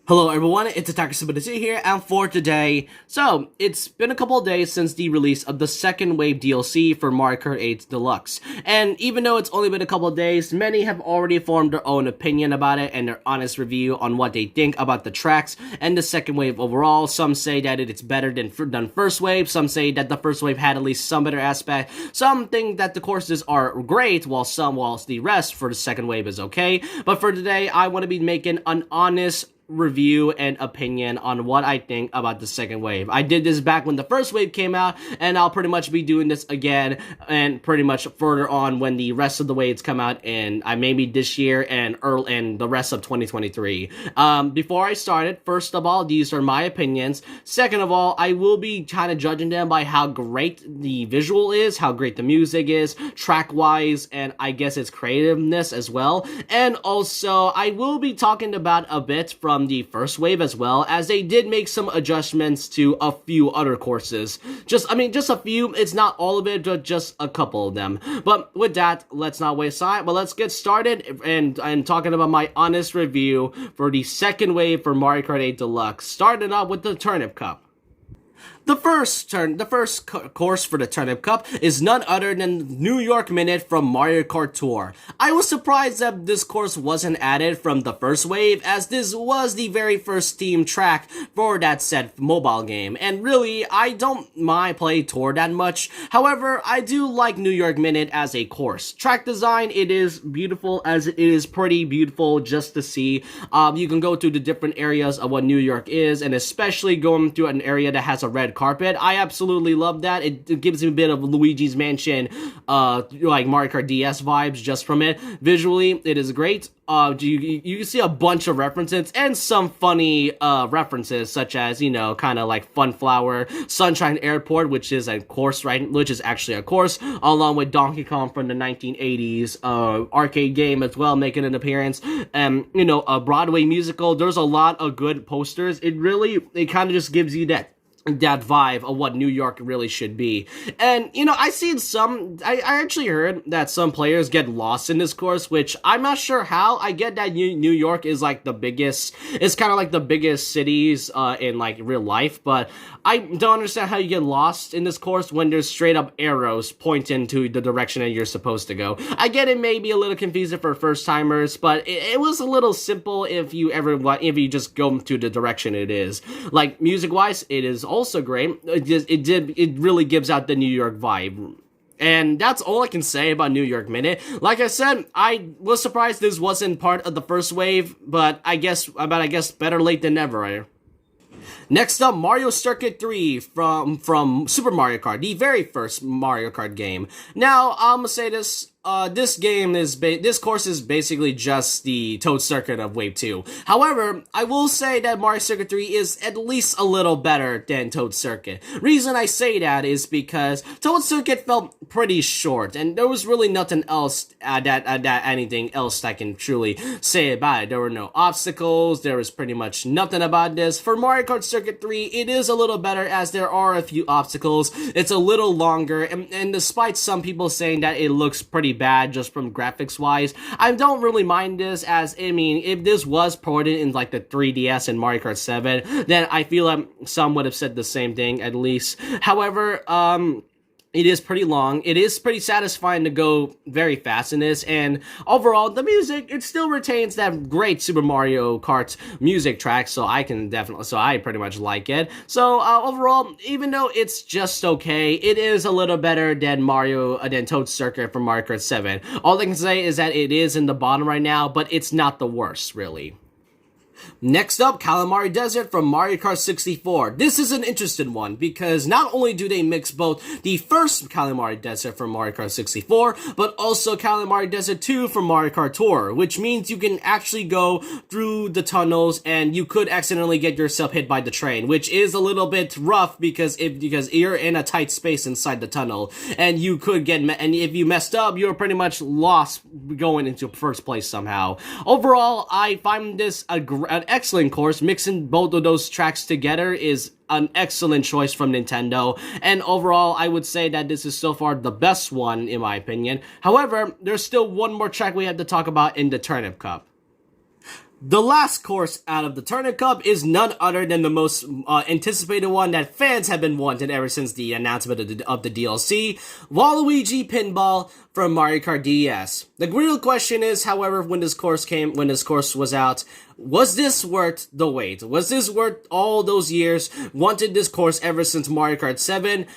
Hello everyone, it's Attacker72 here, and for today, so, it's been a couple of days since the release of the second Wave DLC for Mario Kart 8 Deluxe, and even though it's only been a couple of days, many have already formed their own opinion about it and their honest review on what they think about the tracks and the second Wave overall. Some say that it's better than first Wave, some say that the first Wave had at least some better aspect, some think that the courses are great, whilst the rest for the second Wave is okay. But for today, I want to be making an honest review and opinion on what I think about the second wave. I did this back when the first wave came out, and I'll pretty much be doing this again and pretty much further on when the rest of the waves come out, and maybe this year and the rest of 2023. Before I started, first of all, these are my opinions. Second of all, I will be kind of judging them by how great the visual is, how great the music is, track-wise, and I guess its creativeness as well. And also, I will be talking about a bit from the first wave as well, as they did make some adjustments to a few other courses. Just a few. It's not all of it, but just a couple of them. But with that, let's not waste time, but let's get started and talking about my honest review for the second wave for Mario Kart 8 Deluxe, starting off with the Turnip Cup. The first course for the Turnip Cup is none other than New York Minute from Mario Kart Tour. I was surprised that this course wasn't added from the first wave, as this was the very first Steam track for that said mobile game, and really, I don't mind playing Tour that much. However, I do like New York Minute as a course. Track design, it is beautiful, as it is pretty beautiful just to see. You can go through the different areas of what New York is, and especially going through an area that has a red carpet. I absolutely love that. It gives me a bit of Luigi's Mansion, like Mario Kart DS vibes just from it. Visually, it is great. You see a bunch of references and some funny references, such as, you know, kind of like Funflower, Sunshine Airport, which is a course, right? Which is actually a course, along with Donkey Kong from the 1980s arcade game as well, making an appearance. And, you know, a Broadway musical. There's a lot of good posters. It kind of just gives you that vibe of what New York really should be. And, you know, I actually heard that some players get lost in this course, which I'm not sure how. I get that New York is like the biggest, it's kind of like the biggest cities in like real life, but I don't understand how you get lost in this course when there's straight up arrows pointing to the direction that you're supposed to go. I get it may be a little confusing for first timers, but it was a little simple if you just go to the direction it is. Like music wise, it is also great. It really gives out the New York vibe. And that's all I can say about New York Minute. Like I said, I was surprised this wasn't part of the first wave, but I guess better late than never. Next up, Mario Circuit 3 from Super Mario Kart, the very first Mario Kart game. Now, I'm gonna say this. This course is basically just the Toad Circuit of Wave 2. However, I will say that Mario Circuit 3 is at least a little better than Toad Circuit. Reason I say that is because Toad Circuit felt pretty short, and there was really nothing else anything else I can truly say about it. There were no obstacles, there was pretty much nothing about this. For Mario Kart Circuit 3, it is a little better as there are a few obstacles. It's a little longer, and despite some people saying that it looks pretty bad just from graphics wise, I don't really mind this, as I mean, if this was ported in like the 3DS and Mario Kart 7, then I feel like some would have said the same thing at least. However, it is pretty long. It is pretty satisfying to go very fast in this, and overall, the music, it still retains that great Super Mario Kart music track, so I pretty much like it. So, overall, even though it's just okay, it is a little better than Toad Circuit from Mario Kart 7. All I can say is that it is in the bottom right now, but it's not the worst, really. Next up, Calamari Desert from Mario Kart 64. This is an interesting one, because not only do they mix both the first Calamari Desert from Mario Kart 64, but also Calamari Desert 2 from Mario Kart Tour, which means you can actually go through the tunnels and you could accidentally get yourself hit by the train, which is a little bit rough because you're in a tight space inside the tunnel, and you could and if you messed up, you're pretty much lost going into first place somehow. Overall, I find this an excellent course. Mixing both of those tracks together is an excellent choice from Nintendo, and overall, I would say that this is so far the best one, in my opinion. However, there's still one more track we have to talk about in the Turnip Cup. The last course out of the Turnip Cup is none other than the most anticipated one that fans have been wanting ever since the announcement of the DLC, Waluigi Pinball from Mario Kart DS. The real question is, however, when this course was out, was this worth the wait? Was this worth all those years? Wanted this course ever since Mario Kart 7?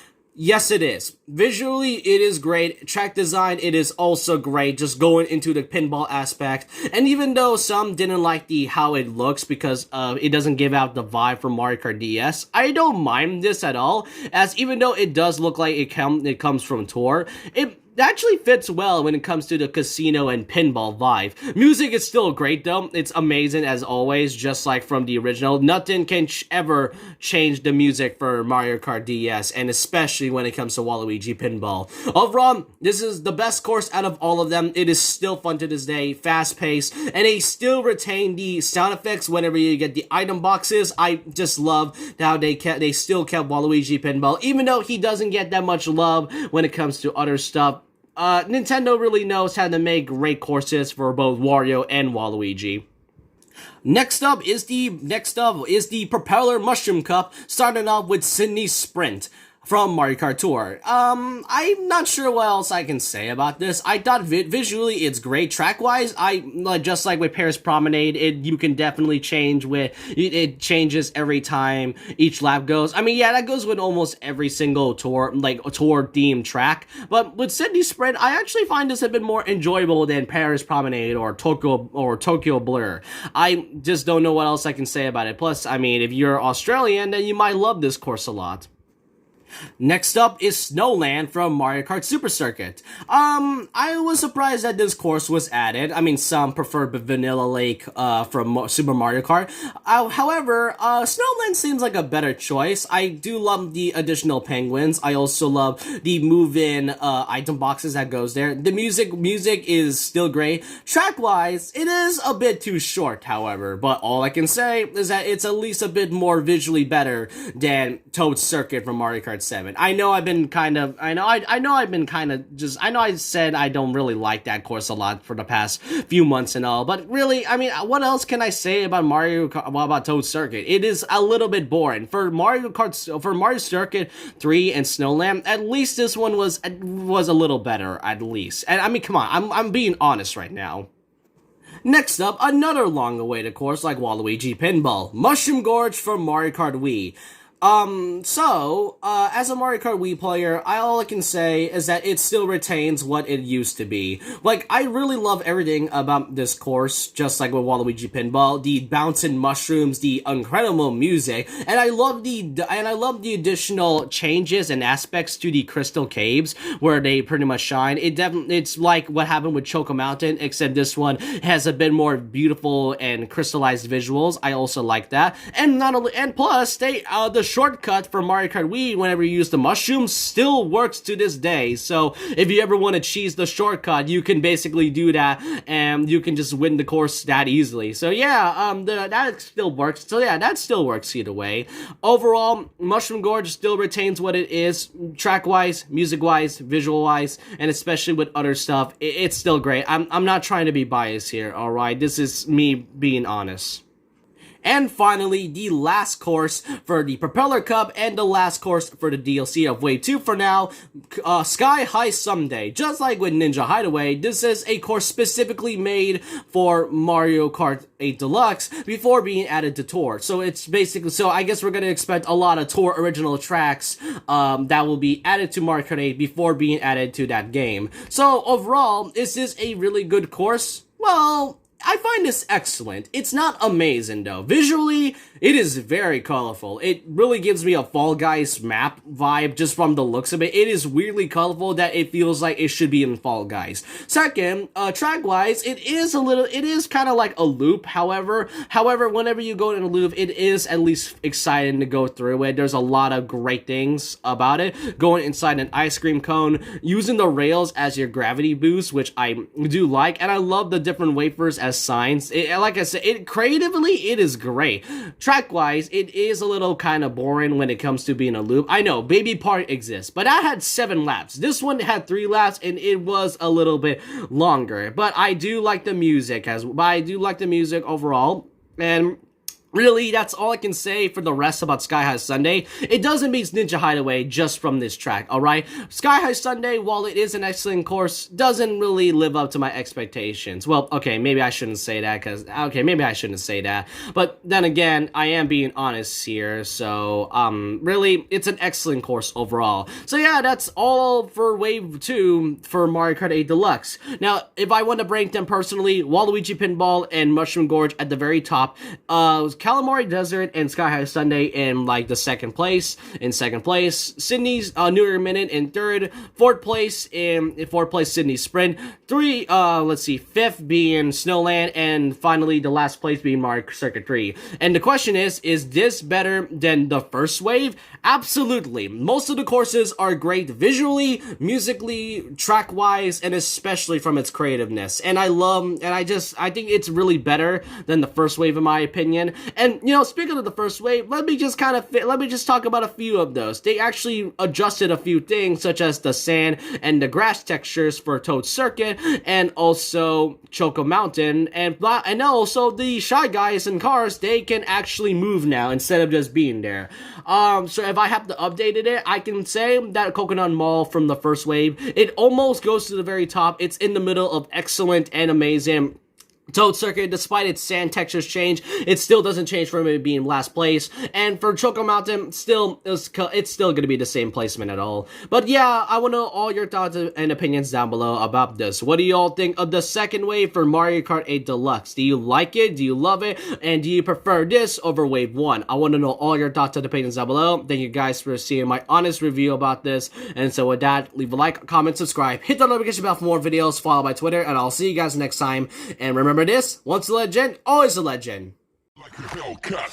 Yes, it is. Visually, it is great. Track design, it is also great, just going into the pinball aspect. And even though some didn't like how it looks because it doesn't give out the vibe from Mario Kart DS, I don't mind this at all, as even though it does look like it comes from Tour, it actually fits well when it comes to the casino and pinball vibe. Music is still great though. It's amazing as always, just like from the original. Nothing can ever change the music for Mario Kart DS, and especially when it comes to Waluigi Pinball. Overall, this is the best course out of all of them. It is still fun to this day, fast-paced, and they still retain the sound effects whenever you get the item boxes. I just love how they still kept Waluigi Pinball, even though he doesn't get that much love when it comes to other stuff. Nintendo really knows how to make great courses for both Wario and Waluigi. Next up is the Propeller Mushroom Cup, starting off with Sydney's Sprint from Mario Kart Tour. I'm not sure what else I can say about this. I thought visually it's great. Track-wise, just like with Paris Promenade, you can definitely change it changes every time each lap goes. I mean, yeah, that goes with almost every single tour themed track. But with Sydney Sprint, I actually find this a bit more enjoyable than Paris Promenade or Tokyo Blur. I just don't know what else I can say about it. Plus, I mean, if you're Australian, then you might love this course a lot. Next up is Snowland from Mario Kart Super Circuit. I was surprised that this course was added. I mean, some prefer Vanilla Lake from Super Mario Kart. However, Snowland seems like a better choice. I do love the additional penguins. I also love the move-in item boxes that goes there. The music is still great. Track-wise, it is a bit too short, however, but all I can say is that it's at least a bit more visually better than Toad Circuit from Mario Kart 7. I know I said I don't really like that course a lot for the past few months and all, but really, I mean, what else can I say about about Toad Circuit? It is a little bit boring. For Mario Circuit 3 and Snowland, at least this one was a little better, at least. And I mean, come on, I'm being honest right now. Next up, another long-awaited course like Waluigi Pinball, Mushroom Gorge from Mario Kart Wii. As a Mario Kart Wii player, all I can say is that it still retains what it used to be. Like, I really love everything about this course, just like with Waluigi Pinball, the bouncing mushrooms, the incredible music, and I love the additional changes and aspects to the crystal caves, where they pretty much shine. It's like what happened with Choco Mountain, except this one has a bit more beautiful and crystallized visuals. I also like that. And plus, the shortcut for Mario Kart Wii, whenever you use the mushrooms, still works to this day. So if you ever want to cheese the shortcut, you can basically do that, and you can just win the course that easily. So yeah, that still works. So yeah, that still works either way. Overall, Mushroom Gorge still retains what it is, track-wise, music-wise, visual-wise, and especially with other stuff. It's still great. I'm not trying to be biased here, alright? This is me being honest. And finally, the last course for the Propeller Cup and the last course for the DLC of Wave 2 for now, Sky High Someday. Just like with Ninja Hideaway, this is a course specifically made for Mario Kart 8 Deluxe before being added to Tour. So it's basically, I guess we're going to expect a lot of Tour original tracks that will be added to Mario Kart 8 before being added to that game. So overall, is this a really good course? Well, I find this excellent. It's not amazing though. Visually, it is very colorful. It really gives me a Fall Guys map vibe just from the looks of it. It is weirdly colorful that it feels like it should be in Fall Guys. Second, track-wise, it is kind of like a loop, however, whenever you go in a loop, it is at least exciting to go through it. There's a lot of great things about it. Going inside an ice cream cone, using the rails as your gravity boost, which I do like, and I love the different wafers as signs. Like I said, creatively, it is great. Track-wise, it is a little kind of boring when it comes to being a loop. I know, Baby Part exists, but I had 7 laps. This one had 3 laps, and it was a little bit longer. But I do like the music, overall, and really, that's all I can say for the rest about Sky High Sundae. It doesn't beat Ninja Hideaway just from this track, alright? Sky High Sundae, while it is an excellent course, doesn't really live up to my expectations. Well, okay, maybe I shouldn't say that, but then again, I am being honest here, so, really, it's an excellent course overall. So yeah, that's all for Wave 2 for Mario Kart 8 Deluxe. Now, if I want to rank them personally, Waluigi Pinball and Mushroom Gorge at the very top, Calamari Desert and Sky High Sundae in like the second place. Sydney's New Year Minute in third. Fourth place Sydney Sprint. Fifth being Snowland, and finally the last place being Mario Circuit 3. And the question is this better than the first wave? Absolutely. Most of the courses are great visually, musically, track-wise, and especially from its creativeness. And I think it's really better than the first wave in my opinion. And, you know, speaking of the first wave, let me just talk about a few of those. They actually adjusted a few things, such as the sand and the grass textures for Toad Circuit, and also Choco Mountain, and also the Shy Guys and cars, they can actually move now instead of just being there. So if I have to update it, I can say that Coconut Mall from the first wave, it almost goes to the very top. It's in the middle of excellent and amazing. Toad Circuit, despite its sand textures change, it still doesn't change from it being last place. And for Choco Mountain, it's still going to be the same placement at all. But yeah, I want to know all your thoughts and opinions down below about this. What do you all think of the second wave for Mario Kart 8 Deluxe? Do you like it? Do you love it? And do you prefer this over Wave 1? I want to know all your thoughts and opinions down below. Thank you guys for seeing my honest review about this. And so with that, leave a like, comment, subscribe, hit the notification bell for more videos, follow my Twitter, and I'll see you guys next time. And remember this, once a legend, always a legend. Like a Hellcat.